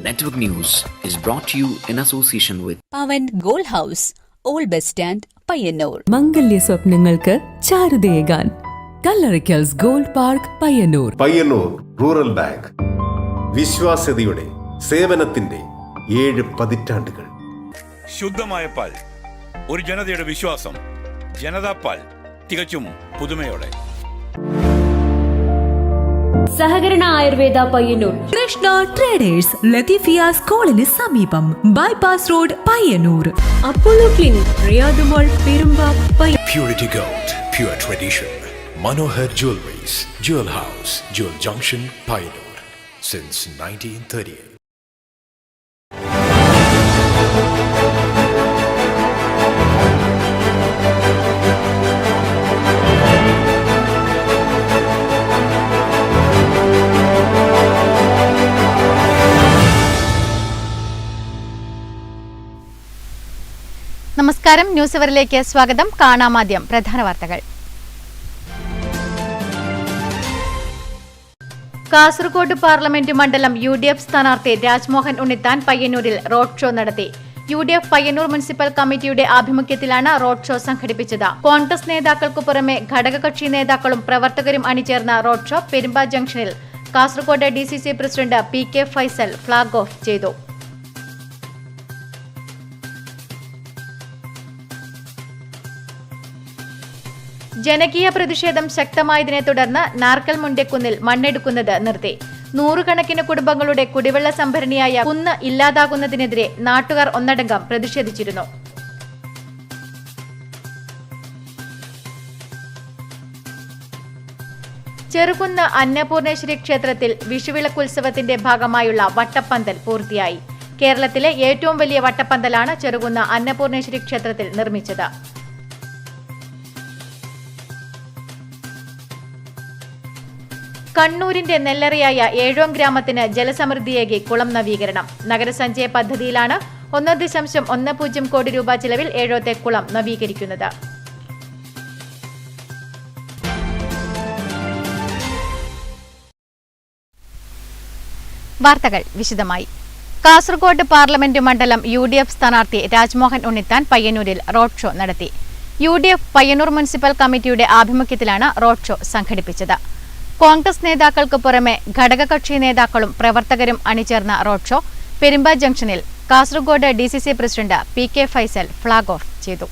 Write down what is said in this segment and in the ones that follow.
Network News is brought to you in association with Pavan Gold House, Old Bus Stand, Payyanur. മംഗല്യ സ്വപ്നങ്ങൾക്ക് ചാരുതയേകാൻ Kallarackals gold park Payyanur. Payyanur rural bank വിശ്വാസ്യതയുടെ സേവനത്തിന്റെ 7 പതിറ്റാണ്ടുകൾ. ശുദ്ധമായ പാൽ, ഒരു ജനതയുടെ വിശ്വാസം. ജനതാ പാൽ, തികച്ചും പുതുമയോടെ. സഹകരണ ആയുർവേദ പയ്യന്നൂർ. കൃഷ്ണ ട്രേഡേഴ്സ് ലത്തീഫിയ സ്കൂളിന് സമീപം, bypass road Payyanur. Apollo clinic, Riyadh mall, Perumba. Purity Gold, pure tradition. Manohar Jewelries, Jewel House, Jewel Junction, Payyanur, since 1930. നമസ്കാരം, ന്യൂസ് അവറിലേക്ക് സ്വാഗതം. കാണാമാദ്യം പ്രധാന വാർത്തകൾ. കാസർഗോഡ് പാർലമെന്റ് മണ്ഡലം UDF സ്ഥാനാർത്ഥി രാജ്മോഹൻ ഉണ്ണിത്താൻ പയ്യന്നൂരിൽ റോഡ് ഷോ നടത്തി. UDF പയ്യന്നൂർ മുനിസിപ്പൽ കമ്മിറ്റിയുടെ ആഭിമുഖ്യത്തിലാണ് റോഡ് ഷോ സംഘടിപ്പിച്ചത്. കോൺഗ്രസ് നേതാക്കൾക്കു പുറമെ ഘടകകക്ഷി നേതാക്കളും പ്രവർത്തകരും അണിചേർന്ന റോഡ് ഷോ പെരുമ്പ ജംഗ്ഷനിൽ Kasaragod DCC president PK Faisal flag off ചെയ്തു. ജനകീയ പ്രതിഷേധം ശക്തമായതിനെ തുടർന്ന് നാർക്കൽ മുണ്ടക്കുന്നിൽ മണ്ണെടുക്കുന്നത് നിർത്തി. 100 കണക്കിന് കുടുംബങ്ങളുടെ കുടിവെള്ള സംഭരണിയായ കുന്ന് ഇല്ലാതാകുന്നതിനെതിരെ നാട്ടുകാർ ഒന്നടങ്കം പ്രതിഷേധിച്ചിരുന്നു. ചെറുകുന്ന് അന്നപൂർണേശ്വരി ക്ഷേത്രത്തിൽ വിഷുവിളക്കുത്സവത്തിന്റെ ഭാഗമായുള്ള വട്ടപ്പന്തൽ പൂർത്തിയായി. കേരളത്തിലെ ഏറ്റവും വലിയ വട്ടപ്പന്തലാണ് ചെറുകുന്ന് അന്നപൂർണേശ്വരി ക്ഷേത്രത്തിൽ നിർമ്മിച്ചത്. കണ്ണൂരിന്റെ നെല്ലറയായ ഏഴോം ഗ്രാമത്തിന് ജലസമൃദ്ധിയേകി കുളം നവീകരണം. നഗരസഞ്ചയ പദ്ധതിയിലാണ് 1.10 കോടി രൂപ ചിലവിൽ ഏഴോത്തെ കുളം നവീകരിക്കുന്നത്. വാർത്തകൾ വിശദമായി. കാസർഗോഡ് പാർലമെന്റ് മണ്ഡലം UDF സ്ഥാനാർത്ഥി രാജ്മോഹൻ ഉണ്ണിത്താൻ പയ്യന്നൂരിൽ റോഡ് ഷോ നടത്തി. UDF പയ്യന്നൂർ മുനിസിപ്പൽ കമ്മിറ്റിയുടെ ആഭിമുഖ്യത്തിലാണ് റോഡ് ഷോ സംഘടിപ്പിച്ചത്. കോൺഗ്രസ് നേതാക്കൾക്ക് പുറമെ ഘടകകക്ഷി നേതാക്കളും പ്രവർത്തകരും അണിചേർന്ന റോഡ് ഷോ പെരുമ്പ ജംഗ്ഷനിൽ Kasaragod DCC president PK Faisal flag off ചെയ്തു.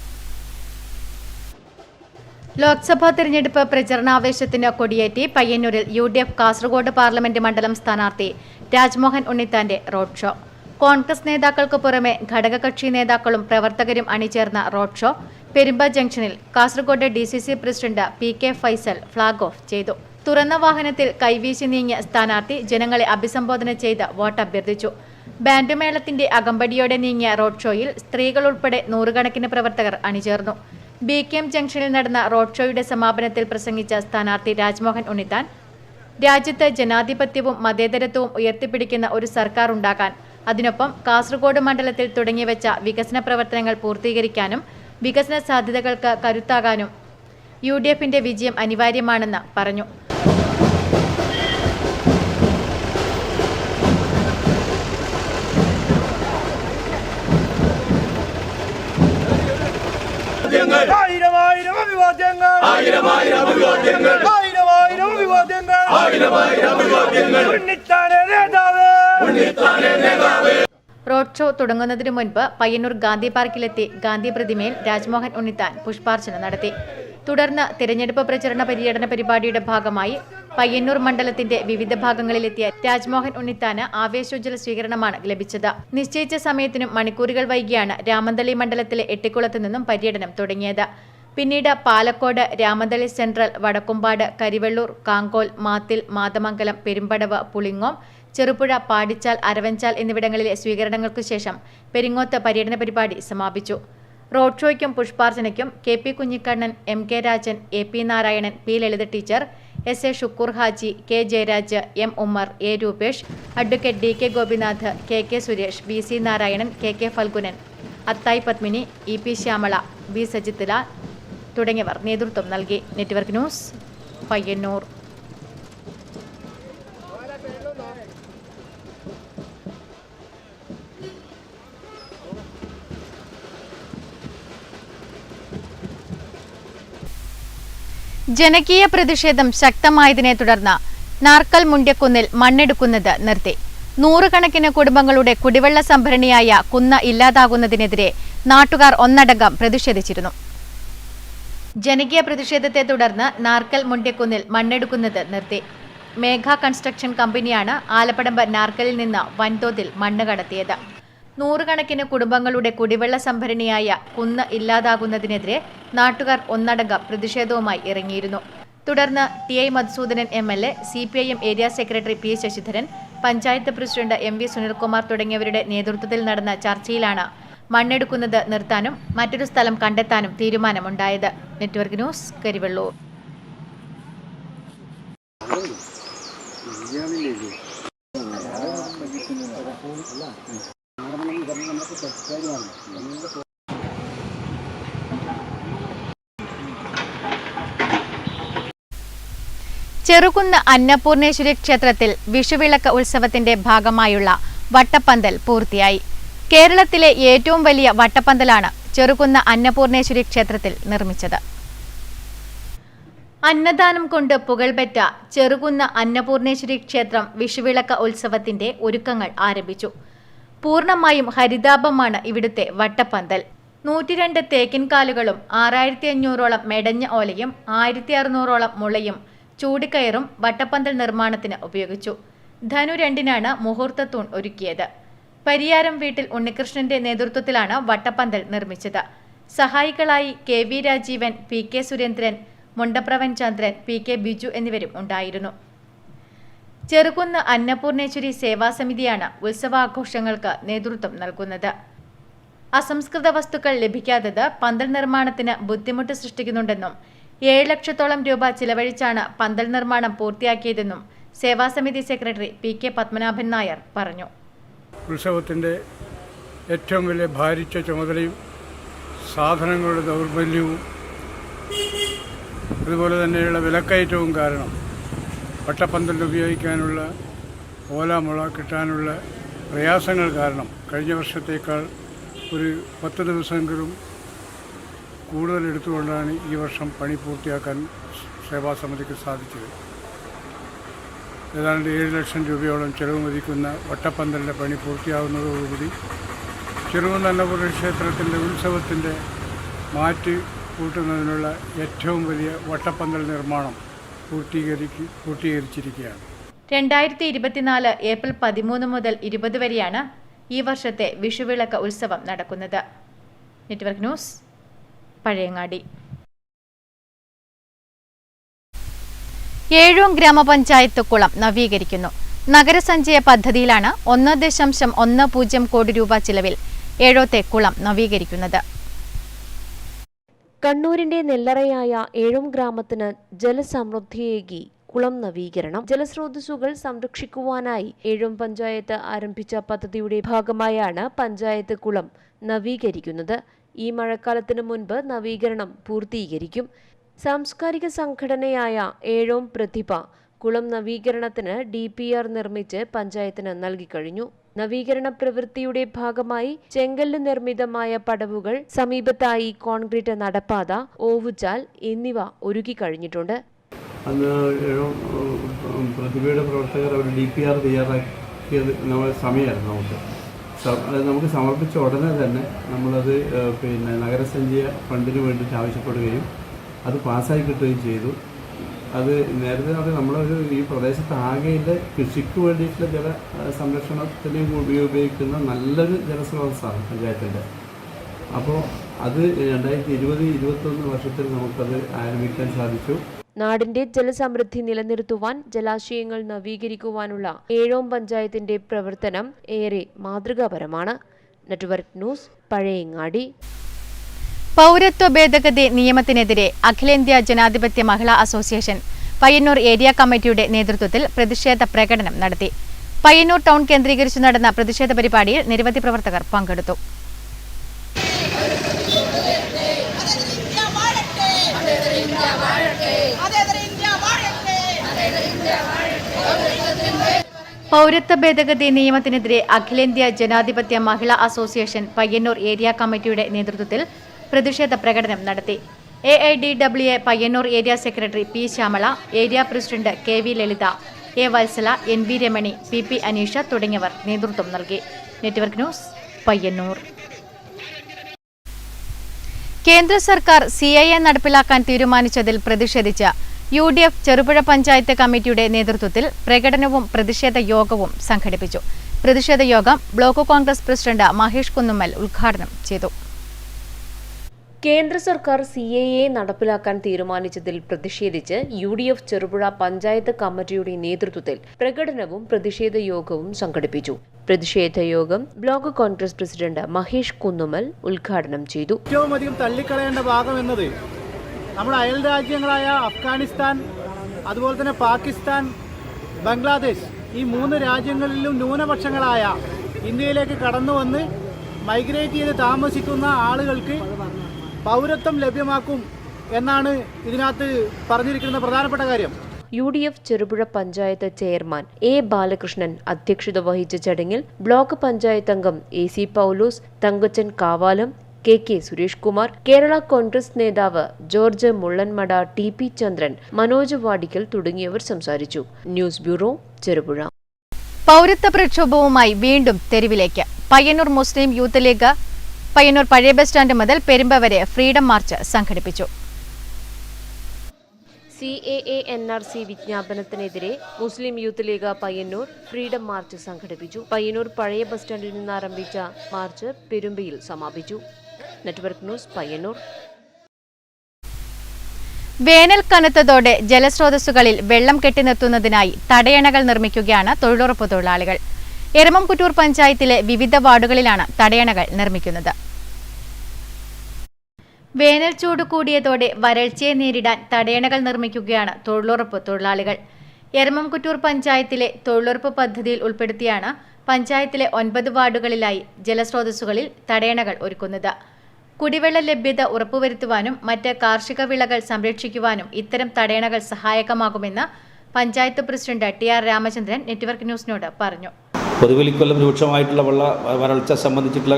ലോക്സഭാ തെരഞ്ഞെടുപ്പ് പ്രചരണാവേശത്തിന് കൊടിയേറ്റി പയ്യന്നൂരിൽ UDF കാസർഗോഡ് പാർലമെന്റ് മണ്ഡലം സ്ഥാനാർത്ഥി രാജ്മോഹൻ ഉണ്ണിത്താന്റെ റോഡ് ഷോ. കോൺഗ്രസ് നേതാക്കൾക്ക് പുറമെ ഘടകകക്ഷി നേതാക്കളും പ്രവർത്തകരും അണിചേർന്ന റോഡ് ഷോ പെരുമ്പ ജംഗ്ഷനിൽ Kasaragod DCC president PK Faisal flag off ചെയ്തു. തുറന്ന വാഹനത്തിൽ കൈവീശി നീങ്ങിയ സ്ഥാനാർത്ഥി ജനങ്ങളെ അഭിസംബോധന ചെയ്ത് വോട്ട് അഭ്യർത്ഥിച്ചു. ബാൻഡ് മേളത്തിന്റെ അകമ്പടിയോടെ നീങ്ങിയ റോഡ് ഷോയിൽ സ്ത്രീകൾ ഉൾപ്പെടെ 100 കണക്കിന് പ്രവർത്തകർ അണിചേർന്നു. BKM ജംഗ്ഷനിൽ നടന്ന റോഡ് ഷോയുടെ സമാപനത്തിൽ പ്രസംഗിച്ച സ്ഥാനാർത്ഥി രാജ്മോഹൻ ഉണ്ണിത്താൻ, രാജ്യത്ത് ജനാധിപത്യവും മതേതരത്വവും ഉയർത്തിപ്പിടിക്കുന്ന ഒരു സർക്കാർ ഉണ്ടാകാൻ, അതിനൊപ്പം കാസർഗോഡ് മണ്ഡലത്തിൽ തുടങ്ങിവെച്ച വികസന പ്രവർത്തനങ്ങൾ പൂർത്തീകരിക്കാനും വികസന സാധ്യതകൾക്ക് കരുത്താകാനും UDFന്റെ വിജയം അനിവാര്യമാണെന്ന് പറഞ്ഞു. റോഡ് ഷോ തുടങ്ങുന്നതിനു മുൻപ് പയ്യന്നൂർ ഗാന്ധി പാർക്കിലെത്തി ഗാന്ധി പ്രതിമയിൽ രാജ്മോഹൻ ഉണ്ണിത്താൻ പുഷ്പാർച്ചന നടത്തി. തുടർന്ന് തിരഞ്ഞെടുപ്പ് പ്രചരണ പര്യടന പരിപാടിയുടെ ഭാഗമായി പയ്യന്നൂർ മണ്ഡലത്തിന്റെ വിവിധ ഭാഗങ്ങളിലെത്തിയ രാജ്മോഹൻ ഉണ്ണിത്താന് ആവേശോജ്വല സ്വീകരണമാണ് ലഭിച്ചത്. നിശ്ചയിച്ച സമയത്തിനും മണിക്കൂറുകൾ വൈകിയാണ് രാമന്തളി മണ്ഡലത്തിലെ എട്ടിക്കുളത്ത് നിന്നും പര്യടനം തുടങ്ങിയത്. പിന്നീട് പാലക്കോട്, രാമന്തളി സെൻട്രൽ, വടക്കുംപാട്, കരിവെള്ളൂർ, കാങ്കോൽ, മാത്തിൽ, മാതമംഗലം, പെരുമ്പടവ്, പുളിങ്ങോം, ചെറുപുഴ, പാടിച്ചാൽ, അരവഞ്ചാൽ എന്നിവിടങ്ങളിലെ സ്വീകരണങ്ങൾക്കു ശേഷം പെരിങ്ങോത്ത് പര്യടന പരിപാടി സമാപിച്ചു. റോഡ് ഷോയ്ക്കും പുഷ്പാർച്ചനയ്ക്കും KP Kunhikannan, MK Rajan, AP Narayanan, P Lalitha teacher, SA Shukkur Haji, K Jayaraj, M Ummer, A Rupesh, advocate DK Gopinath, KK Suresh, VC Narayanan, KK Phalgunan, Athayi Padmini, EP Shyamala, B Sajithlal തുടങ്ങിയവർ നേതൃത്വം നൽകി. Network news, Payyanur. ജനകീയ പ്രതിഷേധം ശക്തമായതിനെ തുടർന്ന് നാർക്കൽ മുണ്ടിയക്കുന്നിൽ മണ്ണെടുക്കുന്നത് നിർത്തി. നൂറുകണക്കിന് കുടുംബങ്ങളുടെ കുടിവെള്ള സംഭരണിയായ കുന്ന് ഇല്ലാതാകുന്നതിനെതിരെ നാട്ടുകാർ ഒന്നടങ്കം പ്രതിഷേധിച്ചിരുന്നു. ജനകീയ പ്രതിഷേധത്തെ തുടർന്ന് നാർക്കൽ മുണ്ടിയക്കുന്നിൽ മണ്ണെടുക്കുന്നത് നിർത്തി. മേഘ കൺസ്ട്രക്ഷൻ കമ്പനിയാണ് ആലപ്പടമ്പ് നാർക്കലിൽ നിന്ന് വൻതോതിൽ മണ്ണ് കടത്തിയത്. നൂറുകണക്കിന് കുടുംബങ്ങളുടെ കുടിവെള്ള സംഭരണിയായ കുന്ന് ഇല്ലാതാകുന്നതിനെതിരെ നാട്ടുകാർ ഒന്നടങ്കം പ്രതിഷേധവുമായി ഇറങ്ങിയിരുന്നു. തുടർന്ന് T I. Madhusudanan MLA, CPIM area secretary P. Sasidharan, panchayat president M.V. Sunilkumar തുടങ്ങിയവരുടെ നേതൃത്വത്തിൽ നടന്ന ചർച്ചയിലാണ് മണ്ണെടുക്കുന്നത് നിർത്താനും മറ്റൊരു സ്ഥലം കണ്ടെത്താനും തീരുമാനമുണ്ടായത്. Network news, Karivellur. ചെറുകുന്ന് അന്നപൂർണേശ്വരി ക്ഷേത്രത്തിൽ വിഷുവിളക്ക് ഉത്സവത്തിന്റെ ഭാഗമായുള്ള വട്ടപ്പന്തൽ പൂർത്തിയായി. കേരളത്തിലെ ഏറ്റവും വലിയ വട്ടപ്പന്തലാണ് ചെറുകുന്ന് അന്നപൂർണേശ്വരി ക്ഷേത്രത്തിൽ നിർമ്മിച്ചത്. അന്നദാനം കൊണ്ട് പുകൾപെറ്റ ചെറുകുന്ന് അന്നപൂർണേശ്വരി ക്ഷേത്രം വിഷുവിളക്ക് ഉത്സവത്തിന്റെ ഒരുക്കങ്ങൾ ആരംഭിച്ചു. പൂർണ്ണമായും ഹരിതാഭമാണ് ഇവിടുത്തെ വട്ടപ്പന്തൽ. 102 തേക്കിൻകാലുകളും 6500ഓളം മെടഞ്ഞ ഓലയും 1600ഓളം മുളയും ചൂടിക്കയറും വട്ടപ്പന്തൽ നിർമ്മാണത്തിന് ഉപയോഗിച്ചു. ധനു 2-നാണ് മുഹൂർത്തത്തൂൺ ഒരുക്കിയത്. പരിയാരം വീട്ടിൽ ഉണ്ണികൃഷ്ണന്റെ നേതൃത്വത്തിലാണ് വട്ടപ്പന്തൽ നിർമ്മിച്ചത്. സഹായികളായി KV രാജീവൻ, PK സുരേന്ദ്രൻ, മുണ്ടപ്രവൻ ചന്ദ്രൻ, PK ബിജു എന്നിവരും ഉണ്ടായിരുന്നു. ചെറുകുന്ന് അന്നപൂർണേശ്വരി സേവാസമിതിയാണ് ഉത്സവാഘോഷങ്ങൾക്ക് നേതൃത്വം നൽകുന്നത്. അസംസ്കൃത വസ്തുക്കൾ ലഭിക്കാത്തത് പന്തൽ നിർമ്മാണത്തിന് ബുദ്ധിമുട്ട് സൃഷ്ടിക്കുന്നുണ്ടെന്നും 7 ലക്ഷത്തോളം രൂപ ചിലവഴിച്ചാണ് പന്തൽ നിർമ്മാണം പൂർത്തിയാക്കിയതെന്നും സേവാസമിതി സെക്രട്ടറി PK പത്മനാഭൻ നായർ പറഞ്ഞു. ഉത്സവത്തിൻ്റെ ഏറ്റവും വലിയ ഭാരിച്ച ചുമതലയും സാധനങ്ങളുടെ ദൗർബല്യവും അതുപോലെ തന്നെയുള്ള വിലക്കയറ്റവും കാരണം വട്ടപ്പന്തൽ ഉപയോഗിക്കാനുള്ള ഓലാമുള കിട്ടാനുള്ള പ്രയാസങ്ങൾ കാരണം കഴിഞ്ഞ വർഷത്തേക്കാൾ ഒരു 10 ദിവസമെങ്കിലും കൂടുതൽ എടുത്തുകൊണ്ടാണ് ഈ വർഷം പണി പൂർത്തിയാക്കാൻ സേവാസമിതിക്ക് സാധിച്ചത്. ഏതാണ്ട് 7 ലക്ഷം രൂപയോളം ചെലവ് മതിക്കുന്ന വട്ടപ്പന്തലിൻ്റെ പണി പൂർത്തിയാകുന്നതോടുകൂടി ചെറുകുന്ന് അന്നപൂർണ ക്ഷേത്രത്തിൻ്റെ ഉത്സവത്തിൻ്റെ മാറ്റ് കൂട്ടുന്നതിനുള്ള ഏറ്റവും വലിയ വട്ടപ്പന്തൽ നിർമ്മാണം പൂർത്തീകരിച്ചിരിക്കുകയാണ്. 2024 ഏപ്രിൽ 13 മുതൽ 20 വരെയാണ് ഈ വർഷത്തെ വിഷുവിളക്ക് ഉത്സവം നടക്കുന്നത്. Network news, Pazhayangadi. ഏഴോം ഗ്രാമപഞ്ചായത്ത് കുളം നവീകരിക്കുന്നു. നഗരസഞ്ചയ പദ്ധതിയിലാണ് 1.10 കോടി രൂപ ചിലവിൽ ഏഴോത്തെ കുളം നവീകരിക്കുന്നത്. കണ്ണൂരിന്റെ നെല്ലറയായ ഏഴോം ഗ്രാമത്തിന് ജലസമൃദ്ധിയേകി കുളം നവീകരണം. ജലസ്രോതസ്സുകൾ സംരക്ഷിക്കുവാനായി ഏഴോം പഞ്ചായത്ത് ആരംഭിച്ച പദ്ധതിയുടെ ഭാഗമായാണ് പഞ്ചായത്ത് കുളം നവീകരിക്കുന്നത്. ഈ മഴക്കാലത്തിന് മുൻപ് നവീകരണം പൂർത്തീകരിക്കും. സാംസ്കാരിക സംഘടനയായ ഏഴോം പ്രതിഭ കുളം നവീകരണത്തിന് DPR നിർമ്മിച്ച് പഞ്ചായത്തിന് നൽകിക്കഴിഞ്ഞു. നവീകരണ പ്രവൃത്തിയുടെ ഭാഗമായി ചെങ്കല്ല് നിർമ്മിതമായ പടവുകൾ, സമീപത്തായി കോൺക്രീറ്റ് നടപ്പാത, ഓവുചാൽ എന്നിവ ഒരുക്കിക്കഴിഞ്ഞിട്ടുണ്ട്. അന്ന് പ്രതിഭയുടെ പ്രവർത്തകർ അവർ DPR തയ്യാറാക്കിയത് നമ്മുടെ സമയമായിരുന്നു. നമുക്ക് സമർപ്പിച്ച ഉടനെ തന്നെ നമ്മളത് നഗരസഞ്ചയ ഫണ്ടിന് വേണ്ടിയിട്ട് ആവശ്യപ്പെടുകയും അത് പാസ്സായി കിട്ടുകയും ചെയ്തു. അത് നേരത്തെ നമ്മളൊരു ഈ പ്രദേശത്ത് ആകെയിലെ കൃഷിക്ക് വേണ്ടിയിട്ടുള്ള ജല സംരക്ഷണത്തിന് ഉപയോഗിക്കുന്ന നല്ലൊരു ജലസ്രോതസ്സാണ് പഞ്ചായത്തിൻ്റെ. അപ്പോൾ അത് 2020-21 വർഷത്തിൽ നമുക്കത് ആരംഭിക്കാൻ സാധിച്ചു. നാടിന്റെ ജലസമൃദ്ധി നിലനിർത്തുവാൻ ജലാശയങ്ങൾ നവീകരിക്കുവാനുള്ള ഏഴോം പഞ്ചായത്തിന്റെ പ്രവർത്തനം ഏറെ മാതൃകാപരമാണ്. Network news, Pazhayangadi. പൗരത്വ ഭേദഗതി നിയമത്തിനെതിരെ അഖിലേന്ത്യാ ജനാധിപത്യ മഹിളാ അസോസിയേഷൻ പയ്യന്നൂർ ഏരിയ കമ്മിറ്റിയുടെ നേതൃത്വത്തിൽ പ്രതിഷേധ പ്രകടനം നടത്തി. പയ്യന്നൂർ ടൗൺ കേന്ദ്രീകരിച്ചു നടന്ന പ്രതിഷേധ പരിപാടിയിൽ നിരവധി പ്രവർത്തകർ പങ്കെടുത്തു. പൗരത്വ ഭേദഗതി നിയമത്തിനെതിരെ അഖിലേന്ത്യാ ജനാധിപത്യ മഹിളാ അസോസിയേഷൻ പയ്യന്നൂർ ഏരിയ കമ്മിറ്റിയുടെ നേതൃത്വത്തിൽ പ്രതിഷേധ പ്രകടനം നടത്തി. AIDWA Payyanur area secretary P Shyamala, area president KV Lalitha, A Valsala, NV Ramani, PP Aneesha തുടങ്ങിയവർ നേതൃത്വം നൽകി. Network news, Payyanur. കേന്ദ്ര സർക്കാർ CAA നടപ്പിലാക്കാൻ തീരുമാനിച്ചതിൽ പ്രതിഷേധിച്ച് UDF ചെറുപുഴ പഞ്ചായത്ത് കമ്മിറ്റിയുടെ നേതൃത്വത്തിൽ പ്രകടനവും പ്രതിഷേധ യോഗവും സംഘടിപ്പിച്ചു. പ്രതിഷേധ യോഗം ബ്ലോക്ക് കോൺഗ്രസ് പ്രസിഡന്റ് മഹേഷ് കുന്നുമ്മൽ ഉദ്ഘാടനം ചെയ്തു. കേന്ദ്ര സർക്കാർ CAA നടപ്പിലാക്കാൻ തീരുമാനിച്ചതിൽ പ്രതിഷേധിച്ച് UDF ചെറുപുഴ പഞ്ചായത്ത് കമ്മിറ്റിയുടെ നേതൃത്വത്തിൽ പ്രകടനവും പ്രതിഷേധ യോഗവും സംഘടിപ്പിച്ചു. പ്രതിഷേധ യോഗം ബ്ലോക്ക് കോൺഗ്രസ് പ്രസിഡന്റ് മഹേഷ് കുന്നുമ്മൽ ഉദ്ഘാടനം ചെയ്തു. ഏറ്റവും അധികം തള്ളിക്കളയേണ്ട ഭാഗം എന്നത് നമ്മുടെ അയൽ രാജ്യങ്ങളായ അഫ്ഗാനിസ്ഥാൻ, അതുപോലെ തന്നെ പാകിസ്ഥാൻ, ബംഗ്ലാദേശ്, ഈ 3 രാജ്യങ്ങളിലും ന്യൂനപക്ഷങ്ങളായ ഇന്ത്യയിലേക്ക് കടന്നു വന്ന് മൈഗ്രേറ്റ് ചെയ്ത് താമസിക്കുന്ന ആളുകൾക്ക് പൗരത്വം ലഭ്യമാക്കും എന്നാണ് ഇതിനകത്ത് പറഞ്ഞിരിക്കുന്ന പ്രധാനപ്പെട്ട കാര്യം. UDF Cherupuzha panchayat chairman A Balakrishnan അധ്യക്ഷത വഹിച്ച ചടങ്ങിൽ ബ്ലോക്ക് പഞ്ചായത്ത് അംഗം AC പൗലോസ്, തങ്കച്ചൻ കാവാലം, KK സുരേഷ് കുമാർ, കേരള കോൺഗ്രസ് നേതാവ് ജോർജ് മുള്ളൻമട, TP ചന്ദ്രൻ, മനോജ് വാടിക്കൽ തുടങ്ങിയവർ സംസാരിച്ചു. News bureau, Cherupuzha. പൗരത്വ പ്രക്ഷോഭവുമായി വീണ്ടും തെരുവിലേക്ക്. Payyanur Muslim youth league Payyanur പഴയ ബസ് സ്റ്റാൻഡ് മുതൽ പെരുമ്പ വരെ ഫ്രീഡം മാർച്ച് സംഘടിപ്പിച്ചു. CAA NRC വിജ്ഞാപനത്തിനെതിരെ Muslim youth league Payyanur freedom march സംഘടിപ്പിച്ചു. പയ്യന്നൂർ പഴയ ബസ് സ്റ്റാൻഡിൽ നിന്ന് ആരംഭിച്ച മാർച്ച് പെരുമ്പയിൽ സമാപിച്ചു. Network news, Payyanur. വേനൽ കനത്തതോടെ ജലസ്രോതസ്സുകളിൽ വെള്ളം കെട്ടിനിർത്തുന്നതിനായി തടയണകൾ നിർമ്മിക്കുകയാണ് തൊഴിലുറപ്പ് തൊഴിലാളികൾ. എരമംകുറ്റൂർ പഞ്ചായത്തിലെ വിവിധ വാർഡുകളിലാണ് തടയണകൾ നിർമ്മിക്കുന്നത്. വേനൽ ചൂട് കൂടിയതോടെ വരൾച്ചയെ നേരിടാൻ തടയണകൾ നിർമ്മിക്കുകയാണ് തൊഴിലുറപ്പ് തൊഴിലാളികൾ. എരമംകുറ്റൂർ പഞ്ചായത്തിലെ തൊഴിലുറപ്പ് പദ്ധതിയിൽ ഉൾപ്പെടുത്തിയാണ് പഞ്ചായത്തിലെ 9 വാർഡുകളിലായി ജലസ്രോതസ്സുകളിൽ തടയണകൾ ഒരുക്കുന്നത്. കുടിവെള്ള ലഭ്യത ഉറപ്പുവരുത്തുവാനും മറ്റ് കാർഷിക വിളകൾ സംരക്ഷിക്കുവാനും ഇത്തരം തടയണകൾ സഹായകമാകുമെന്ന് panchayat president TR Ramachandran network ന്യൂസിനോട് പറഞ്ഞു. പൊതുവിൽ ഇക്കൊല്ലം രൂക്ഷമായിട്ടുള്ള വരൾച്ച സംബന്ധിച്ചിട്ടുള്ള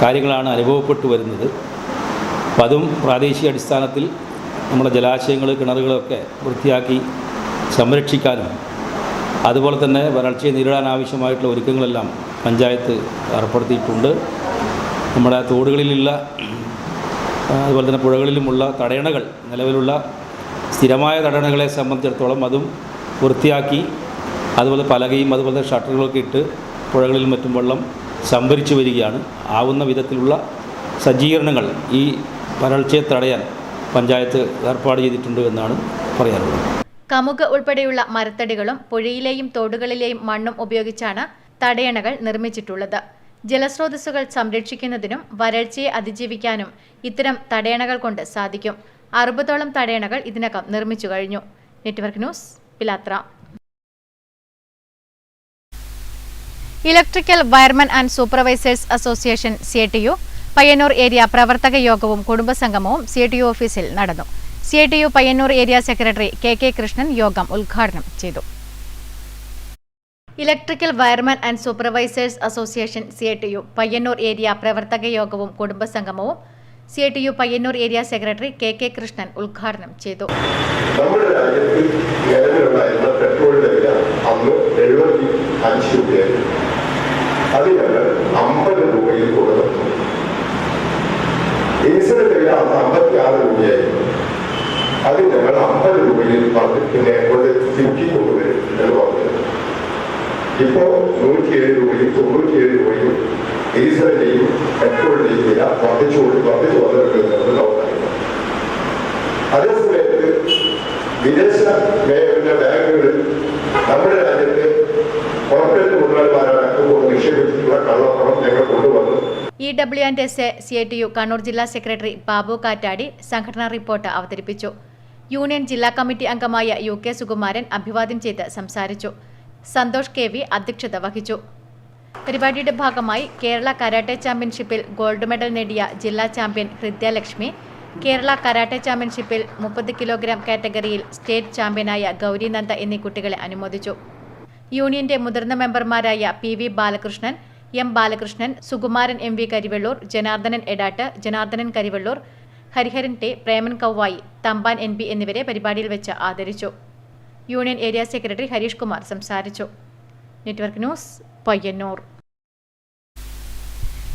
കാര്യങ്ങളാണ് അനുഭവപ്പെട്ടു വരുന്നത്. അപ്പം അതും പ്രാദേശിക അടിസ്ഥാനത്തിൽ നമ്മുടെ ജലാശയങ്ങൾ, കിണറുകളൊക്കെ വൃത്തിയാക്കി സംരക്ഷിക്കാനും അതുപോലെ തന്നെ വരൾച്ചയെ നേരിടാൻ ആവശ്യമായിട്ടുള്ള ഒരുക്കങ്ങളെല്ലാം പഞ്ചായത്ത് ഏർപ്പെടുത്തിയിട്ടുണ്ട്. നമ്മുടെ തോടുകളിലുള്ള അതുപോലെ തന്നെ പുഴകളിലുമുള്ള തടയണകൾ, നിലവിലുള്ള സ്ഥിരമായ തടയണകളെ സംബന്ധിച്ചിടത്തോളം അതും വൃത്തിയാക്കി അതുപോലെ പലകയും അതുപോലെ ഷട്ടറുകളൊക്കെ ഇട്ട് പുഴകളിലും മറ്റും വെള്ളം സംഭരിച്ചു വരികയാണ്. ആവുന്ന വിധത്തിലുള്ള സജ്ജീകരണങ്ങൾ ഈ വരൾച്ചയെ തടയാൻ പഞ്ചായത്ത് ഏർപ്പാട് ചെയ്തിട്ടുണ്ട് എന്നാണ് പറയാനുള്ളത്. കമുക് ഉൾപ്പെടെയുള്ള മരത്തടികളും പുഴയിലെയും തോടുകളിലെയും മണ്ണും ഉപയോഗിച്ചാണ് തടയണകൾ നിർമ്മിച്ചിട്ടുള്ളത്. ജലസ്രോതസ്സുകൾ സംരക്ഷിക്കുന്നതിനും വരൾച്ചയെ അതിജീവിക്കാനും ഇത്തരം തടയണകൾ കൊണ്ട് സാധിക്കും. 60ഓളം തടയണകൾ ഇതിനകം നിർമ്മിച്ചു കഴിഞ്ഞു. Network news, Pilathara. Electrical wireman and supervisors association CITU Payyanur area പ്രവർത്തക യോഗവും കുടുംബസംഗമവും CITU ഓഫീസിൽ നടന്നു. CITU Payyanur area secretary KK Krishnan യോഗം ഉദ്ഘാടനം ചെയ്തു. Electrical wireman and supervisors association CITU Payyanur area പ്രവർത്തക യോഗവും കുടുംബസംഗമവും CITU Payyanur area secretary KK Krishnan ഉദ്ഘാടനം ചെയ്തു. നമ്മുടെ രാജ്യത്ത് നിലവിലുള്ള പെട്രോളിന്റെ വില അന്ന് 75 രൂപയായിരുന്നു. അത് ഞങ്ങൾ 50 രൂപയിൽ കൊടുത്തു. ഡീസലിന്റെ വില അന്ന് 56 രൂപയായിരുന്നു. അത് ഞങ്ങൾ 50 രൂപയിൽ പിന്നെ തിരുക്കി കൊണ്ടുവരും എന്ന് പറഞ്ഞു. ഇപ്പോ 107 രൂപയും 97 രൂപയും ഡീസലിന്റെയും പെട്രോളിന്റെയും വില വർദ്ധിച്ചു വന്നിട്ടുണ്ട് ലോകത്തായി. അതേസമയത്ത് വിദേശ ബാങ്കുകളിൽ നമ്മുടെ രാജ്യത്ത് കോർപ്പറേറ്റ് മുതലാളിമാരടക്കം നിക്ഷേപിച്ചിട്ടുള്ള കള്ളപ്പണം ഞങ്ങൾ കൊണ്ടുവന്നു. EW&SA CITU കണ്ണൂർ ജില്ലാ സെക്രട്ടറി ബാബു കാറ്റാടി സംഘടനാ റിപ്പോർട്ട് അവതരിപ്പിച്ചു. യൂണിയൻ ജില്ലാ കമ്മിറ്റി അംഗമായ UK സുകുമാരൻ അഭിവാദ്യം ചെയ്ത് സംസാരിച്ചു. സന്തോഷ് KV അധ്യക്ഷത വഹിച്ചു. പരിപാടിയുടെ ഭാഗമായി കേരള കരാട്ടെ ചാമ്പ്യൻഷിപ്പിൽ ഗോൾഡ് മെഡൽ നേടിയ ജില്ലാ ചാമ്പ്യൻ ഹൃദ്യലക്ഷ്മി, കേരള കരാട്ടെ ചാമ്പ്യൻഷിപ്പിൽ 30 കിലോഗ്രാം കാറ്റഗറിയിൽ സ്റ്റേറ്റ് ചാമ്പ്യനായ ഗൗരി നന്ദ എന്നീ കുട്ടികളെ അനുമോദിച്ചു. യൂണിയന്റെ മുതിർന്ന മെമ്പർമാരായ PV Balakrishnan, M Balakrishnan, Sukumaran MV Karivellur, Janardhanan Edat, Janardhanan Karivellur, Hariharan ടെ, പ്രേമൻ കൗവായി, തമ്പാൻ NP എന്നിവരെ പരിപാടിയിൽ വെച്ച് ആദരിച്ചു. Union area secretary Harish Kumar സംസാരിച്ചു. Network news, Payyanur.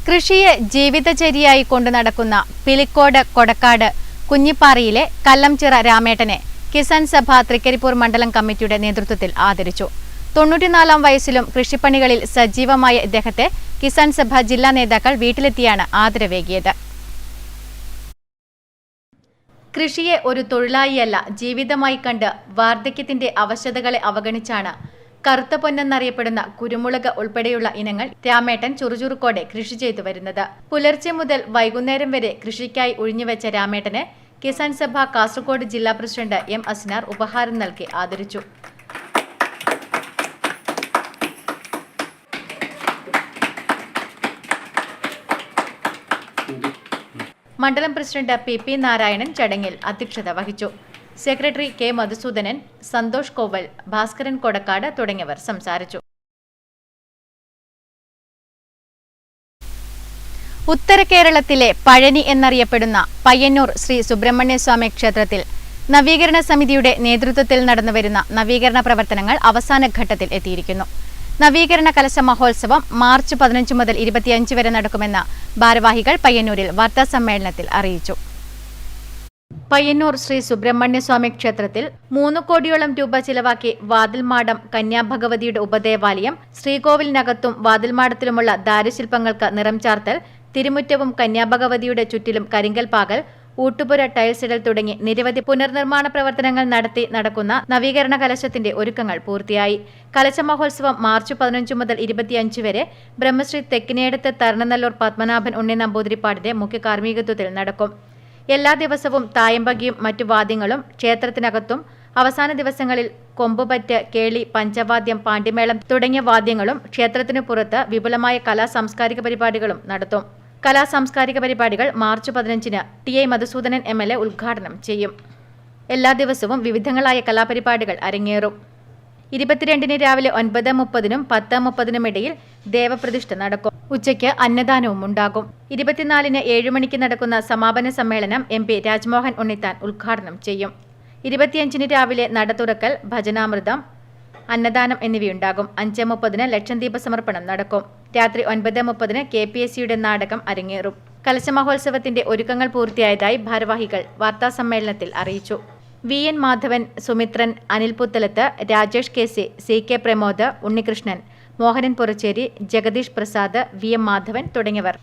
കൃഷിയെ ജീവിതചര്യയായി കൊണ്ടു നടക്കുന്ന പിലിക്കോട് കൊടക്കാട് കുഞ്ഞിപ്പാറയിലെ കല്ലംചിറ രാമേട്ടനെ കിസാൻ സഭ തൃക്കരിപ്പൂർ മണ്ഡലം കമ്മിറ്റിയുടെ നേതൃത്വത്തിൽ ആദരിച്ചു. 94-ാം വയസ്സിലും കൃഷിപ്പണികളിൽ സജീവമായ ഇദ്ദേഹത്തെ കിസാൻ സഭ ജില്ലാ നേതാക്കൾ വീട്ടിലെത്തിയാണ് ആദരവേകിയത്. കൃഷിയെ ഒരു തൊഴിലായിയല്ല ജീവിതമായി കണ്ട് വാർദ്ധക്യത്തിന്റെ അവശതകളെ അവഗണിച്ചാണ് കറുത്ത പൊന്നെന്നറിയപ്പെടുന്ന കുരുമുളക് ഉൾപ്പെടെയുള്ള ഇനങ്ങൾ രാമേട്ടൻ ചുറുചുറുക്കോടെ കൃഷി ചെയ്തു വരുന്നത്. പുലർച്ചെ മുതൽ വൈകുന്നേരം വരെ കൃഷിക്കായി ഒഴിഞ്ഞുവെച്ച രാമേട്ടന് കിസാൻ സഭ കാസർഗോഡ് ജില്ലാ പ്രസിഡന്റ് M. അസ്നാർ ഉപഹാരം നൽകി ആദരിച്ചു. മണ്ഡലം പ്രസിഡന്റ് PP നാരായണൻ ചടങ്ങിൽ അധ്യക്ഷത വഹിച്ചു. Secretary K. മധുസൂദനൻ, സന്തോഷ് കോവൽ, ഭാസ്കരൻ കൊടക്കാട് തുടങ്ങിയവർ സംസാരിച്ചു. ഉത്തര കേരളത്തിലെ പഴനി എന്നറിയപ്പെടുന്ന പയ്യന്നൂർ ശ്രീ സുബ്രഹ്മണ്യസ്വാമി ക്ഷേത്രത്തിൽ നവീകരണ സമിതിയുടെ നേതൃത്വത്തിൽ നടന്നുവരുന്ന നവീകരണ പ്രവർത്തനങ്ങൾ അവസാന ഘട്ടത്തിൽ എത്തിയിരിക്കുന്നു. നവീകരണ കലശ മഹോത്സവം മാർച്ച് 15 മുതൽ 25 വരെ നടക്കുമെന്ന് ഭാരവാഹികൾ പയ്യന്നൂരിൽ വാർത്താസമ്മേളനത്തിൽ അറിയിച്ചു. പയ്യന്നൂർ ശ്രീ സുബ്രഹ്മണ്യസ്വാമി ക്ഷേത്രത്തിൽ 3 കോടിയോളം രൂപ ചിലവാക്കി വാതിൽമാടം കന്യാഭഗവതിയുടെ ഉപദേവാലയം, ശ്രീകോവിലിനകത്തും വാതിൽമാടത്തിലുമുള്ള ദാരുശില്പങ്ങൾക്ക് നിറം ചാർത്തൽ, തിരുമുറ്റവും കന്യാഭഗവതിയുടെ ചുറ്റിലും കരിങ്കൽ പാകൽ, ഊട്ടുപുര ടൈൽസ് ഇടൽ തുടങ്ങി നിരവധി പുനർനിർമ്മാണ പ്രവർത്തനങ്ങൾ നടക്കുന്ന നവീകരണ കലശത്തിന്റെ ഒരുക്കങ്ങൾ പൂർത്തിയായി. കലശ മഹോത്സവം മാർച്ച് 15 മുതൽ 25 വരെ ബ്രഹ്മശ്രീ തെക്കിനേടത്ത് തരണനല്ലൂർ പത്മനാഭൻ ഉണ്ണി നമ്പൂതിരിപ്പാടിന്റെ മുഖ്യ കാർമ്മികത്വത്തിൽ നടക്കും. എല്ലാ ദിവസവും തായമ്പകിയും മറ്റു വാദ്യങ്ങളും ക്ഷേത്രത്തിനകത്തും, അവസാന ദിവസങ്ങളിൽ കൊമ്പുപറ്റ്, കേളി, പഞ്ചവാദ്യം, പാണ്ഡിമേളം തുടങ്ങിയ വാദ്യങ്ങളും ക്ഷേത്രത്തിനു പുറത്ത് വിപുലമായ കലാ-സാംസ്കാരിക പരിപാടികളും നടത്തും. കലാ-സാംസ്കാരിക പരിപാടികൾ മാർച്ച് 15-ന് TA മധുസൂദനൻ MLA ഉദ്ഘാടനം ചെയ്യും. എല്ലാ ദിവസവും വിവിധങ്ങളായ കലാപരിപാടികൾ അരങ്ങേറും. 22-ന് രാവിലെ 9:30-നും 10:30-നും ഇടയിൽ ദേവപ്രതിഷ്ഠ നടക്കും. ഉച്ചയ്ക്ക് അന്നദാനവും ഉണ്ടാകും. 24-ന് 7 മണിക്ക് നടക്കുന്ന സമാപന സമ്മേളനം MP രാജ്മോഹൻ ഉണ്ണിത്താൻ ഉദ്ഘാടനം ചെയ്യും. 25-ന് രാവിലെ നട തുറക്കൽ, ഭജനാമൃതം, അന്നദാനം എന്നിവയുണ്ടാകും. 5:30-ന് ലക്ഷദ്വീപ സമർപ്പണം നടക്കും. രാത്രി 9:30-ന് KPSCയുടെ നാടകം അരങ്ങേറും. കലശ മഹോത്സവത്തിന്റെ ഒരുക്കങ്ങൾ പൂർത്തിയായതായി ഭാരവാഹികൾ വാർത്താസമ്മേളനത്തിൽ അറിയിച്ചു. VN Madhavan, Sumithran, Anil Puthalath, Rajesh KC, CK Pramod, Unnikrishnan, Mohanan Puracheri, Jagdish Prasad, VM Madhavan തുടങ്ങിയവർ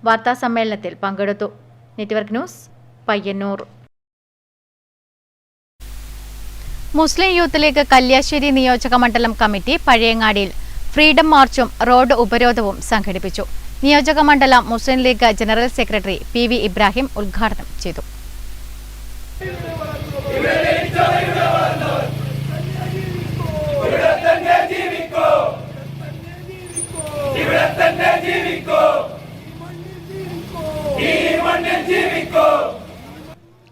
വാർത്താസമ്മേളനത്തിൽ പങ്കെടുത്തു. Network news, Payyanur. Muslim youth league Kalliasseri നിയോജക മണ്ഡലം കമ്മിറ്റി പഴയങ്ങാടിയിൽ ഫ്രീഡം മാർച്ചും റോഡ് ഉപരോധവും സംഘടിപ്പിച്ചു. നിയോജക മണ്ഡലം Muslim league general secretary PV Ibrahim ഉദ്ഘാടനം ചെയ്തു.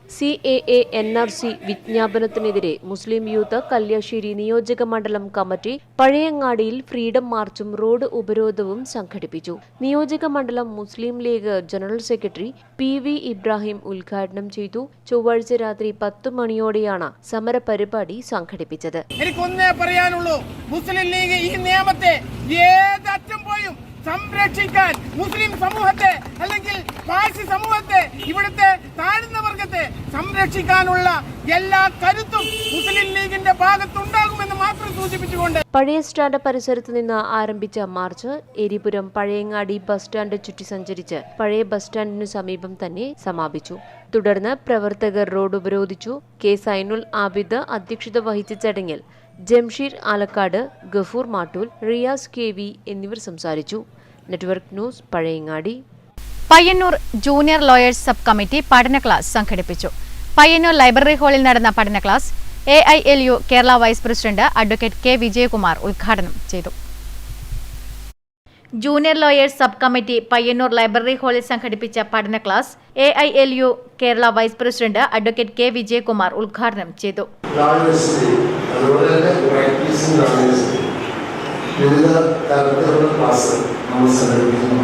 CAA NRC വിജ്ഞാപനത്തിനെതിരെ മുസ്ലിം യൂത്ത് കല്യാശ്ശേരി നിയോജക മണ്ഡലം കമ്മിറ്റി പഴയങ്ങാടിയിൽ ഫ്രീഡം മാർച്ചും റോഡ് ഉപരോധവും സംഘടിപ്പിച്ചു. നിയോജക മണ്ഡലം Muslim league general secretary PV Ibrahim ഉദ്ഘാടനം ചെയ്തു. ചൊവ്വാഴ്ച രാത്രി 10 മണിയോടെയാണ് സമരപരിപാടി സംഘടിപ്പിച്ചത്. എനിക്കൊന്നേ പറയാനുള്ളൂ, മുസ്ലിം ലീഗ് ഈ നിയമത്തെ ഏതറ്റം പോയും സംരക്ഷിക്കാൻ, മുസ്ലിം സമൂഹത്തെ അല്ലെങ്കിൽ പാഴ്സി സമൂഹത്തെ, ഇവിടുത്തെ താഴ്ന്ന വർഗത്തെ സംരക്ഷിക്കാനുള്ള എല്ലാ കരുത്തും മുസ്ലിം ലീഗിന്റെ ഭാഗത്തുണ്ടാകുമെന്ന് മാത്രം സൂചിപ്പിച്ചുകൊണ്ട് പഴയ സ്റ്റാൻഡ് പരിസരത്ത് നിന്ന് ആരംഭിച്ച March Eripuram Pazhayangadi bus stand ചുറ്റി സഞ്ചരിച്ച് പഴയ ബസ് സ്റ്റാൻഡിനു സമീപം തന്നെ സമാപിച്ചു. തുടർന്ന് പ്രവർത്തകർ റോഡ് ഉപരോധിച്ചു. K. സൈനുൽ ആബിദ് അധ്യക്ഷത വഹിച്ച ചടങ്ങിൽ ജംഷീർ ആലക്കാട്, ഗഫൂർ മാട്ടൂൽ, റിയാസ് KV എന്നിവർ സംസാരിച്ചു. Network news, Pazhayangadi. Payyanur junior lawyers sub committee പഠന ക്ലാസ് സംഘടിപ്പിച്ചു. പയ്യന്നൂർ ലൈബ്രറി ഹാളിൽ നടന്ന പഠന class AILU Kerala vice president advocate K. Vijayakumar ഉദ്ഘാടനം ചെയ്തു. Junior lawyers sub committee Payyanur library ഹാളിൽ സംഘടിപ്പിച്ച പഠന class AILU Kerala vice president advocate K. Vijayakumar ഉദ്ഘാടനം ചെയ്തു. വിവിധ തരത്തിലുള്ള ക്ലാസ് നമ്മൾ സംഘടിപ്പിക്കുന്നു.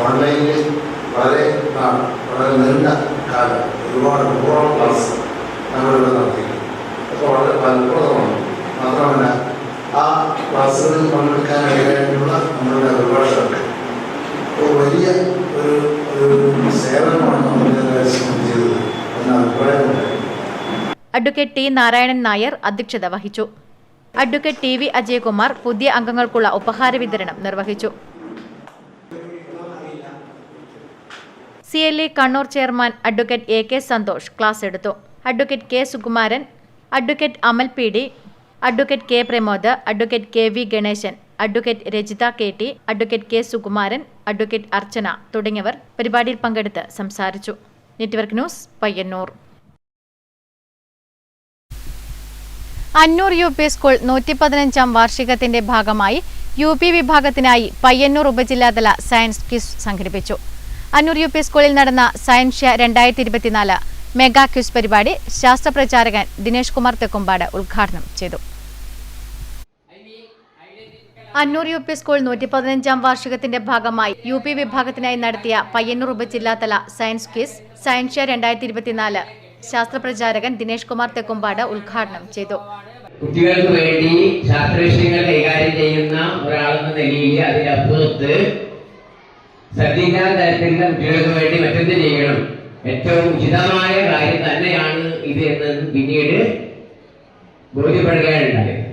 ഓൺലൈനിൽ വളരെ നീണ്ട കാലം ഒരുപാട് 100 ക്ലാസ് നമ്മളിവിടെ നടത്തിയിട്ടുണ്ട്. അപ്പോൾ വളരെ ഫലപ്രദമാണ്. മാത്രമല്ല ആ ക്ലാസ്സുകളിൽ പങ്കെടുക്കാനിടയായിട്ടുള്ള നമ്മളുടെ അഭിഭാഷകർക്ക് വലിയ ഒരു സേവനമാണ് നമ്മൾ ചെയ്തത് എന്ന അഭിപ്രായമുണ്ടായി. അഡ്വക്കേറ്റ് ടി നാരായണൻ നായർ അധ്യക്ഷത വഹിച്ചു. അഡ്വക്കേറ്റ് ടി വി അജയകുമാർ പുതിയ അംഗങ്ങൾക്കുള്ള ഉപഹാര വിതരണം നിർവഹിച്ചു. CLA Kannur chairman advocate AK Santhosh class എടുത്തു. Advocate K Sukumaran, advocate Amal PD, advocate K Pramod, advocate KV Ganesan, advocate Rajitha KT, advocate K Sukumaran, advocate Archana തുടങ്ങിയവർ പരിപാടിയിൽ പങ്കെടുത്ത് സംസാരിച്ചു. Network news, Payyanur. Annur UP school 115ാം വാർഷികത്തിന്റെ ഭാഗമായി UP വിഭാഗത്തിനായി പയ്യന്നൂർ ഉപജില്ലാതല സയൻസ് ക്വിസ് സംഘടിപ്പിച്ചു. അന്നൂർ UP സ്കൂളിൽ നടന്ന സയൻസ് ഷെയർ 2024 മെഗാ ക്വിസ് പരിപാടി ശാസ്ത്രപ്രചാരകൻ ദിനേഷ് കുമാർ തെക്കുംപാട് ഉദ്ഘാടനം ചെയ്തു. അന്നൂർ UP സ്കൂൾ 115ാം വാർഷികത്തിന്റെ ഭാഗമായി UP വിഭാഗത്തിനായി നടത്തിയ പയ്യന്നൂർ ഉപജില്ലാതല സയൻസ് ക്വിസ് സയൻസ് ഷെയർ 2024 ശാസ്ത്രപ്രചാരകൻ ദിനേഷ് കുമാർ തെക്കുംപാട് ഉദ്ഘാടനം ചെയ്തു. കുട്ടികൾക്ക് വേണ്ടി ശാസ്ത്രവിഷയങ്ങൾ കൈകാര്യം ചെയ്യുന്ന ഒരാളെന്ന നിലയിൽ അതിനപ്പുറത്ത് ശ്രദ്ധിക്കാൻ തരത്തിലുള്ള കുട്ടികൾക്ക് വേണ്ടി മറ്റെന്ത് ചെയ്യണം, ഏറ്റവും ഉചിതമായ കാര്യം തന്നെയാണ് ഇത് എന്ന് പിന്നീട് ബോധ്യപ്പെടുകയുണ്ടായത്.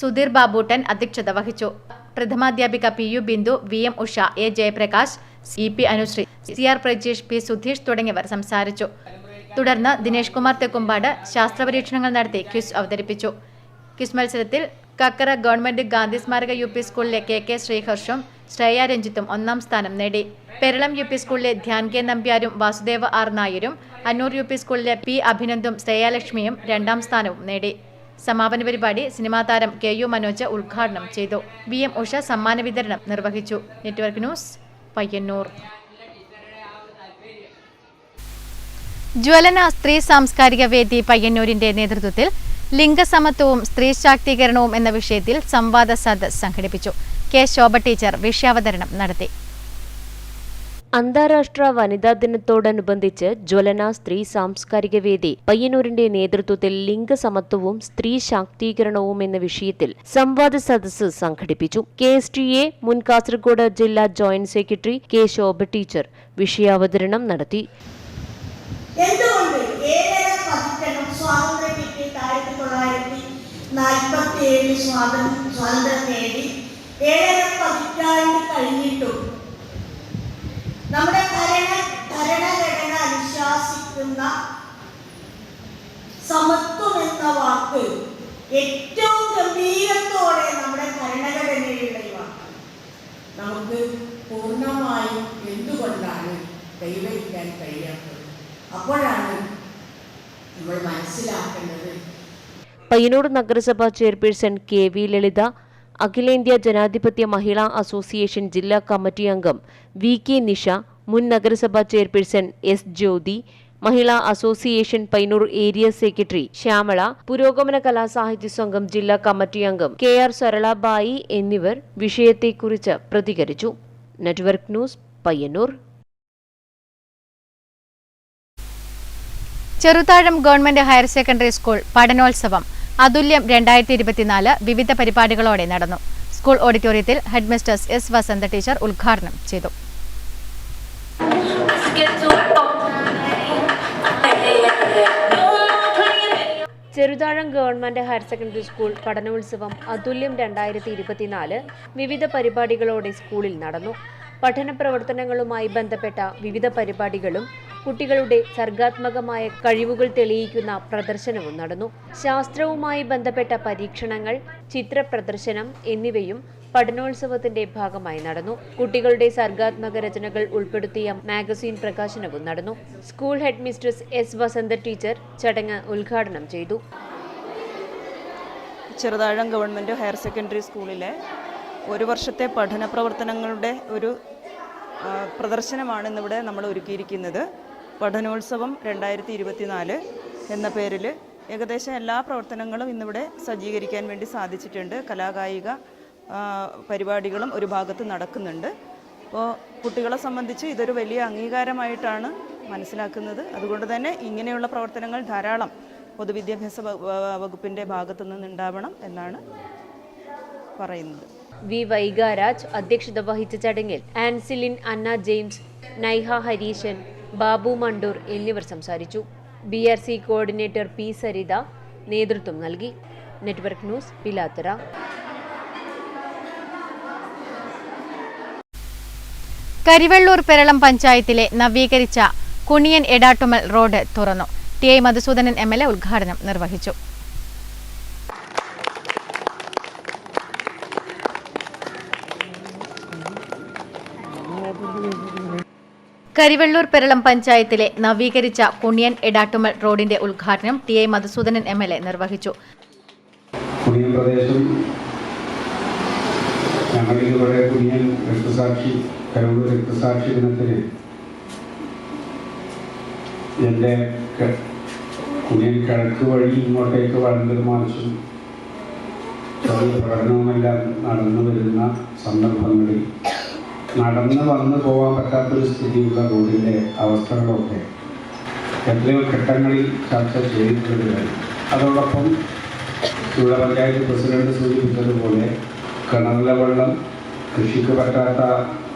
സുധീർ ബാബൂട്ടൻ അധ്യക്ഷത വഹിച്ചു. പ്രഥമാധ്യാപിക PU Bindu, VM Usha, A Jayaprakash, EP Anusree, CR Prajeesh, P Sudheesh തുടങ്ങിയവർ സംസാരിച്ചു. തുടർന്ന് ദിനേഷ് കുമാർ തെക്കുംപാട് ശാസ്ത്രപരീക്ഷണങ്ങൾ നടത്തി ക്വിസ് അവതരിപ്പിച്ചു. ക്വിസ് മത്സരത്തിൽ കക്കറ ഗവൺമെന്റ് ഗാന്ധി സ്മാരക UP സ്കൂളിലെ KK ശ്രീഹർഷും ശ്രേയ രഞ്ജിത്തും 1ാം സ്ഥാനം നേടി. പെരളം UP സ്കൂളിലെ ധ്യാൻ K നമ്പ്യാരും വാസുദേവ R നായരും, അന്നൂർ UP സ്കൂളിലെ P അഭിനന്ദും ശ്രേയാലക്ഷ്മിയും 2ാം സ്ഥാനവും നേടി. സമാപന പരിപാടി സിനിമാ താരം KU മനോജ് ഉദ്ഘാടനം ചെയ്തു. VM ഉഷ സമ്മാന വിതരണം നിർവഹിച്ചു. Network news, Payyanur. ജ്വലന സ്ത്രീ സാംസ്കാരിക വേദി പയ്യന്നൂരിന്റെ നേതൃത്വത്തിൽ ലിംഗസമത്വവും സ്ത്രീ ശാക്തീകരണവും എന്ന വിഷയത്തിൽ സംവാദ സദസ്സ് സംഘടിപ്പിച്ചു. K ശോഭ ടീച്ചർ വിഷയാവതരണം നടത്തി. അന്താരാഷ്ട്ര വനിതാ ദിനത്തോടനുബന്ധിച്ച് ജ്വലന സ്ത്രീ സാംസ്കാരിക വേദി പയ്യന്നൂരിന്റെ നേതൃത്വത്തിൽ ലിംഗസമത്വവും സ്ത്രീ ശാക്തീകരണവും എന്ന വിഷയത്തിൽ സംവാദ സദസ്സ് സംഘടിപ്പിച്ചു. KSTA മുൻ കാസർഗോഡ് ജില്ലാ ജോയിന്റ് സെക്രട്ടറി K ശോഭ ടീച്ചർ വിഷയാവതരണം നടത്തി. എന്തുകൊണ്ട് സ്വാതന്ത്ര്യം കിട്ടി 1947 സ്വാതന്ത്ര്യം നേടി 7 പതിറ്റാണ്ട് കഴിഞ്ഞിട്ടും നമ്മുടെ ഭരണഘടന അനുശാസിക്കുന്ന സമത്വം എന്ന വാക്ക് ഏറ്റവും ഗംഭീരത്തോടെ നമ്മുടെ ഭരണഘടനയിലുള്ള വാക്ക് നമുക്ക് പൂർണ്ണമായും എന്തുകൊണ്ടാണ് കൈവരിക്കാൻ കഴിയാത്തത്? അപ്പോഴാണ് നമ്മൾ മനസ്സിലാക്കേണ്ടത്. പയ്യന്നൂർ നഗരസഭ ചെയർപേഴ്സൺ KV ലളിത, അഖിലേന്ത്യാ ജനാധിപത്യ മഹിളാ അസോസിയേഷൻ ജില്ലാ കമ്മിറ്റി അംഗം VK നിഷ, മുൻ നഗരസഭാ chairperson S Jyothi, Mahila association Payyanur area secretary Shyamala, പുരോഗമന കലാസാഹിത്യ സംഘം ജില്ലാ കമ്മിറ്റി അംഗം KR സരളാബായി എന്നിവർ വിഷയത്തെക്കുറിച്ച് പ്രതികരിച്ചു. Network news, Payyanur. Cheruthazham government higher secondary school പഠനോത്സവം അതുല്യം 2024 വിവിധ പരിപാടികളോടെ നടന്നു. സ്കൂൾ ഓഡിറ്റോറിയത്തിൽ ഹെഡ്മിസ്റ്റേഴ്സ് S വസന്ത ടീച്ചർ ഉദ്ഘാടനം ചെയ്തു. Cheruthazham government higher secondary school പഠനോത്സവം അതുല്യം 2024 വിവിധ പരിപാടികളോടെ സ്കൂളിൽ നടന്നു. പഠന പ്രവർത്തനങ്ങളുമായി ബന്ധപ്പെട്ട വിവിധ പരിപാടികളും കുട്ടികളുടെ സർഗാത്മകമായ കഴിവുകൾ തെളിയിക്കുന്ന പ്രദർശനവും നടന്നു. ശാസ്ത്രവുമായി ബന്ധപ്പെട്ട പരീക്ഷണങ്ങൾ, ചിത്ര പ്രദർശനം എന്നിവയും പഠനോത്സവത്തിന്റെ ഭാഗമായി നടന്നു. കുട്ടികളുടെ സർഗാത്മക രചനകൾ ഉൾപ്പെടുത്തിയ മാഗസിൻ പ്രകാശനവും നടന്നു. സ്കൂൾ ഹെഡ് മിസ്ട്രസ് S വസന്ത ടീച്ചർ ചടങ്ങ് ഉദ്ഘാടനം ചെയ്തു. ചെറുതാഴം ഗവൺമെന്റ് ഹയർ സെക്കൻഡറി സ്കൂളിലെ ഒരു വർഷത്തെ പഠന പ്രവർത്തനങ്ങളുടെ ഒരു പ്രദർശനമാണ് ഇന്നിവിടെ നമ്മൾ ഒരുക്കിയിരിക്കുന്നത്. പഠനോത്സവം 2024 എന്ന പേരിൽ ഏകദേശം എല്ലാ പ്രവർത്തനങ്ങളും ഇന്നിവിടെ സജ്ജീകരിക്കാൻ വേണ്ടി സാധിച്ചിട്ടുണ്ട്. കലാകായിക പരിപാടികളും ഒരു ഭാഗത്ത് നടക്കുന്നുണ്ട്. അപ്പോൾ കുട്ടികളെ സംബന്ധിച്ച് ഇതൊരു വലിയ അംഗീകാരമായിട്ടാണ് മനസ്സിലാക്കുന്നത്. അതുകൊണ്ട് തന്നെ ഇങ്ങനെയുള്ള പ്രവർത്തനങ്ങൾ ധാരാളം പൊതുവിദ്യാഭ്യാസ വകുപ്പിൻ്റെ ഭാഗത്തു നിന്നുണ്ടാവണം എന്നാണ് പറയുന്നത്. വി വൈഗാരാജ് അധ്യക്ഷത വഹിച്ച ചടങ്ങിൽ ആൻസിലിൻ, അന്ന ജെയിംസ്, നൈഹ ഹരീശൻ, ബാബു മണ്ടൂർ എന്നിവർ സംസാരിച്ചു. BRC കോർഡിനേറ്റർ P സരിത നേതൃത്വം നൽകി. Network news, Pilathara. കരിവെള്ളൂർ പെരളം പഞ്ചായത്തിലെ നവീകരിച്ച കുണിയൻ എടാട്ടുമൽ റോഡ് തുറന്നു. TI മധുസൂദനൻ MLA ഉദ്ഘാടനം നിർവഹിച്ചു. കരിവെള്ളൂർ പെരളം പഞ്ചായത്തിലെ നവീകരിച്ച കുണിയൻ എടാട്ടുമൽ റോഡിന്റെ ഉദ്ഘാടനം TI മധുസൂദനൻ MLA നിർവഹിച്ചു. കുണിയൻ പ്രദേശം ഞങ്ങളിവിടെ കുണിയൻ രക്തസാക്ഷി കരൂർ രക്തസാക്ഷി ദിനത്തിന് എൻ്റെ കുണിയൻ കിഴക്ക് വഴി ഇങ്ങോട്ടേക്ക് വളർന്നത് മാർച്ചും ചെറിയ പ്രകടനവുമെല്ലാം നടന്നു വരുന്ന സന്ദർഭങ്ങളിൽ നടന്ന് വന്നു പോകാൻ പറ്റാത്തൊരു സ്ഥിതിയുള്ള റോഡിൻ്റെ അവസ്ഥകളൊക്കെ എത്രയോ ഘട്ടങ്ങളിൽ ചർച്ച ചെയ്തിട്ടുണ്ട്. അതോടൊപ്പം ഇവിടെ പഞ്ചായത്ത് പ്രസിഡന്റ് സൂചിപ്പിച്ചതുപോലെ കിണറിലെ വെള്ളം, കൃഷിക്ക് പറ്റാത്ത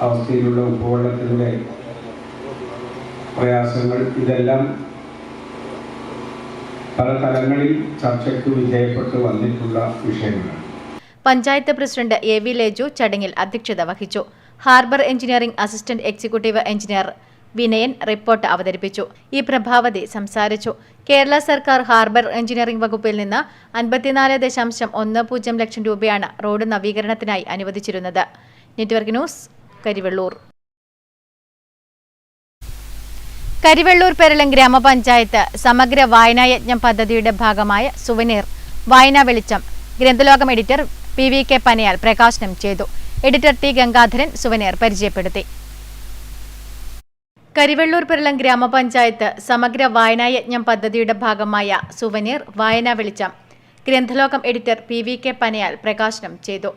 അവസ്ഥയിലുള്ള ഉപ്പുവെള്ളത്തിൻ്റെ പ്രയാസങ്ങൾ, ഇതെല്ലാം പല തലങ്ങളിൽ ചർച്ചയ്ക്ക് വിധേയപ്പെട്ട് വന്നിട്ടുള്ള വിഷയങ്ങളാണ്. പഞ്ചായത്ത് പ്രസിഡന്റ് AV ലേജു ചടങ്ങിൽ അധ്യക്ഷത വഹിച്ചു. Harbour engineering assistant executive engineer Vinayan report അവതരിപ്പിച്ചു. ഈ പ്രഭാവതി സംസാരിച്ചു. കേരള സർക്കാർ ഹാർബർ എഞ്ചിനീയറിംഗ് വകുപ്പിൽ നിന്ന് 54.10 ലക്ഷം രൂപയാണ് റോഡ് നവീകരണത്തിനായി അനുവദിച്ചിരുന്നത്. Network news, Karivellur. കരിവെള്ളൂർ പെരളം ഗ്രാമപഞ്ചായത്ത് സമഗ്ര വായനായജ്ഞം പദ്ധതിയുടെ ഭാഗമായ സുവനീർ വായനാ വെളിച്ചം ഗ്രന്ഥലോകം എഡിറ്റർ PVK പനയാൽ പ്രകാശനം ചെയ്തു. എഡിറ്റർ T ഗംഗാധരൻ സുവനീർ പരിചയപ്പെടുത്തി. കരിവെള്ളൂർ പെരളം ഗ്രാമപഞ്ചായത്ത് സമഗ്ര വായനായജ്ഞം പദ്ധതിയുടെ ഭാഗമായ സുവനീർ വായനാ വെളിച്ചം ഗ്രന്ഥലോകം എഡിറ്റർ PVK പനയാൽ പ്രകാശനം ചെയ്തു.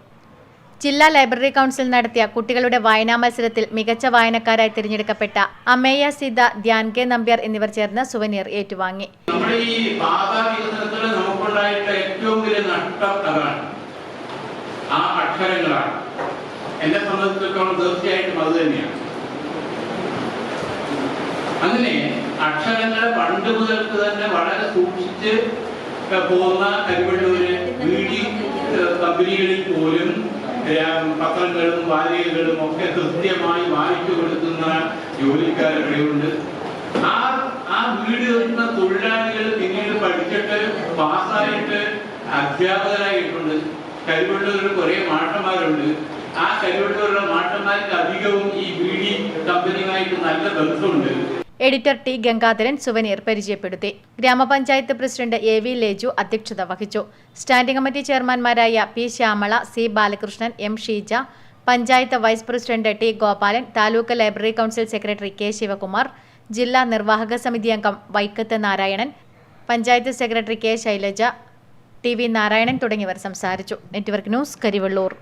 ജില്ലാ ലൈബ്രറി കൗൺസിൽ നടത്തിയ കുട്ടികളുടെ വായനാ മത്സരത്തിൽ മികച്ച വായനക്കാരായി തിരഞ്ഞെടുക്കപ്പെട്ട അമേയ സീത, ധ്യാൻ K നമ്പ്യാർ എന്നിവർ ചേർന്ന് സുവനീർ ഏറ്റുവാങ്ങി. നമ്മുടെ ഈ ഭാഷാ വികസനത്തിൽ നമുക്കുണ്ടായിട്ടുള്ള ഏറ്റവും വലിയ നഷ്ടം അതാണ്, ആ അക്ഷരങ്ങളാണ്. എന്നെ സംബന്ധിച്ചിടത്തോളം തീർച്ചയായിട്ടും അത് തന്നെയാണ്. അങ്ങനെ അക്ഷരങ്ങളെ പണ്ട് മുതൽക്ക് തന്നെ വളരെ സൂക്ഷിച്ച് പോകുന്ന കരിവെള്ളൂര് വീടി കമ്പനികളിൽ പോലും പത്രങ്ങളും വാരികകളും ഒക്കെ കൃത്യമായി വായിച്ചു കൊടുക്കുന്ന ജോലിക്കാരുണ്ട്. ആ വീട് വരുന്ന തൊഴിലാളികൾ പിന്നീട് പഠിച്ചിട്ട് പാസ്സായിട്ട് അധ്യാപകരായിട്ടുണ്ട്. കരിവെള്ളൂരിൽ കുറെ മാഷന്മാരുണ്ട്. ആ കരിവെള്ളൂരിലെ മാഷന്മാർക്ക് അധികവും ഈ വീടി കമ്പനിയുമായിട്ട് നല്ല ബന്ധമുണ്ട്. എഡിറ്റർ T ഗംഗാധരൻ സുവനീർ പരിചയപ്പെടുത്തി. ഗ്രാമപഞ്ചായത്ത് പ്രസിഡന്റ് AV ലേജു അധ്യക്ഷത വഹിച്ചു. സ്റ്റാൻഡിംഗ് കമ്മിറ്റി ചെയർമാൻമാരായ P Shyamala, C Balakrishnan, M Sheeja, panchayat vice president T Gopalan, taluk library council secretary K Sivakumar, ജില്ലാ നിർവാഹക സമിതി അംഗം Vaikkath Narayanan, panchayat secretary K Shailaja, TV Narayanan തുടങ്ങിയവർ സംസാരിച്ചു. Network news, Karivellur.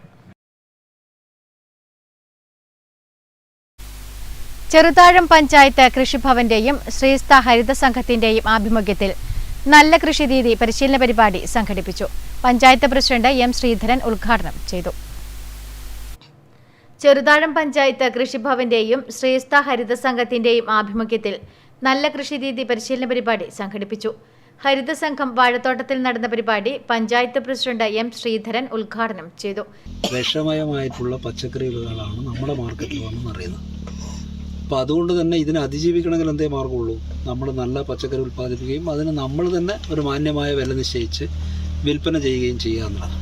ചെറുതാഴം പഞ്ചായത്ത് കൃഷിഭവന്റെയും ശ്രീസ്ഥ ഹരിത സംഘത്തിന്റെയും ആഭിമുഖ്യത്തിൽ നല്ല കൃഷിരീതി പരിശീലന പരിപാടി സംഘടിപ്പിച്ചു. പഞ്ചായത്ത് പ്രസിഡന്റ് M ശ്രീധരൻ ഉദ്ഘാടനം ചെയ്തു. ചെറുതാഴം പഞ്ചായത്ത് കൃഷിഭവന്റെയും ശ്രീസ്ഥ ഹരിത സംഘത്തിന്റെയും ആഭിമുഖ്യത്തിൽ നല്ല കൃഷിരീതി പരിശീലന പരിപാടി സംഘടിപ്പിച്ചു. ഹരിത സംഘം വാഴത്തോട്ടത്തിൽ നടന്ന പരിപാടി പഞ്ചായത്ത് പ്രസിഡന്റ് M ശ്രീധരൻ ഉദ്ഘാടനം ചെയ്തു. വിഷമയമായിട്ടുള്ള പച്ചക്കറികളാണ് നമ്മുടെ മാർക്കറ്റിൽ വന്നെന്നറിയുന്നത്. അപ്പോൾ അതുകൊണ്ട് തന്നെ ഇതിനെ അതിജീവിക്കണമെങ്കിൽ എന്തേ മാർഗമുള്ളൂ? നമ്മൾ നല്ല പച്ചക്കറി ഉൽപ്പാദിപ്പിക്കുകയും അതിന് നമ്മൾ തന്നെ ഒരു മാന്യമായ വില നിശ്ചയിച്ച് വിൽപ്പന ചെയ്യുകയും ചെയ്യുക എന്നുള്ളതാണ്.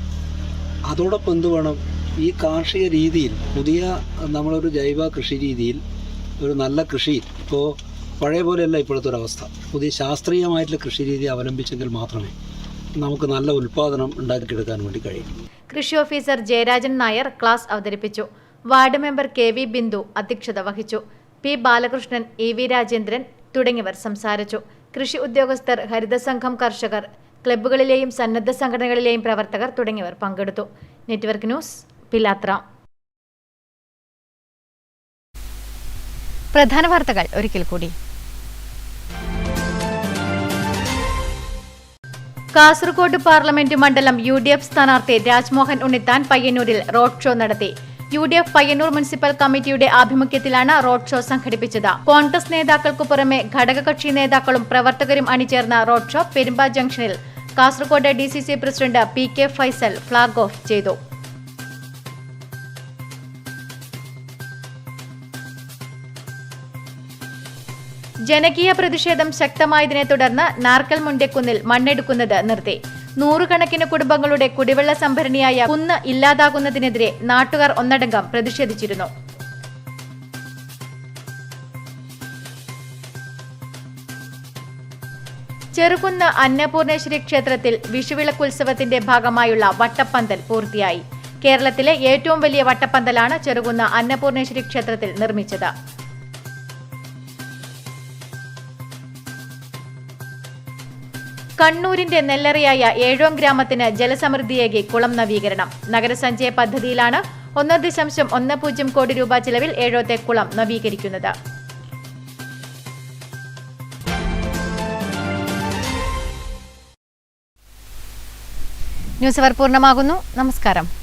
അതോടൊപ്പം എന്ത് വേണം? ഈ കാർഷിക രീതിയിൽ പുതിയ നമ്മളൊരു ജൈവ കൃഷി രീതിയിൽ ഒരു നല്ല കൃഷി, ഇപ്പോൾ പഴയ പോലെയല്ല ഇപ്പോഴത്തെ ഒരവസ്ഥ. പുതിയ ശാസ്ത്രീയമായിട്ടുള്ള കൃഷി രീതി അവലംബിച്ചെങ്കിൽ മാത്രമേ നമുക്ക് നല്ല ഉൽപ്പാദനം ഉണ്ടാക്കിയെടുക്കാൻ വേണ്ടി കഴിയും. കൃഷി ഓഫീസർ ജയരാജൻ നായർ ക്ലാസ് അവതരിപ്പിച്ചു. വാർഡ് മെമ്പർ KV ബിന്ദു അധ്യക്ഷത വഹിച്ചു. P ബാലകൃഷ്ണൻ, EV രാജേന്ദ്രൻ തുടങ്ങിയവർ സംസാരിച്ചു. കൃഷി ഉദ്യോഗസ്ഥർ, ഹരിതസംഘം, കർഷകർ, ക്ലബ്ബുകളിലെയും സന്നദ്ധ സംഘടനകളിലെയും പ്രവർത്തകർ തുടങ്ങിയവർ പങ്കെടുത്തു. Network news, Pilathara. പ്രധാന വാർത്തകൾ ഒരിക്കൽ കൂടി. കാസർഗോഡ് പാർലമെന്റ് മണ്ഡലം UDF സ്ഥാനാർത്ഥി രാജ്മോഹൻ ഉണ്ണിത്താൻ പയ്യന്നൂരിൽ റോഡ് ഷോ നടത്തി. UDF പയ്യന്നൂർ മുനിസിപ്പൽ കമ്മിറ്റിയുടെ ആഭിമുഖ്യത്തിലാണ് റോഡ് ഷോ സംഘടിപ്പിച്ചത്. കോൺഗ്രസ് നേതാക്കൾക്കു പുറമെ ഘടകകക്ഷി നേതാക്കളും പ്രവർത്തകരും അണിചേർന്ന റോഡ് ഷോ പെരുമ്പ ജംഗ്ഷനിൽ Kasaragod DCC president PK Faisal flag off ചെയ്തു. ജനകീയ പ്രതിഷേധം ശക്തമായതിനെ തുടർന്ന് നാർക്കൽ മുണ്ടക്കുന്നിൽ മണ്ണെടുക്കുന്നത് നിർത്തി. നൂറുകണക്കിന് കുടുംബങ്ങളുടെ കുടിവെള്ള സംഭരണിയായ കുന്ന് ഇല്ലാതാകുന്നതിനെതിരെ നാട്ടുകാർ ഒന്നടങ്കം പ്രതിഷേധിച്ചിരുന്നു. ചെറുകുന്ന് അന്നപൂർണേശ്വരി ക്ഷേത്രത്തിൽ വിഷുവിളക്കുത്സവത്തിന്റെ ഭാഗമായുള്ള വട്ടപ്പന്തൽ പൂർത്തിയായി. കേരളത്തിലെ ഏറ്റവും വലിയ വട്ടപ്പന്തലാണ് ചെറുകുന്ന് അന്നപൂർണേശ്വരി ക്ഷേത്രത്തിൽ നിർമ്മിച്ചത്. കണ്ണൂരിന്റെ നെല്ലറയായ ഏഴോം ഗ്രാമത്തിന് ജലസമൃദ്ധിയേകി കുളം നവീകരണം. നഗരസഞ്ചയ പദ്ധതിയിലാണ് 1.10 കോടി രൂപ ചെലവിൽ ഏഴോത്തെ കുളം നവീകരിക്കുന്നത്. ന്യൂസ് അവർ പൂർണ്ണമാകുന്നു. നമസ്കാരം.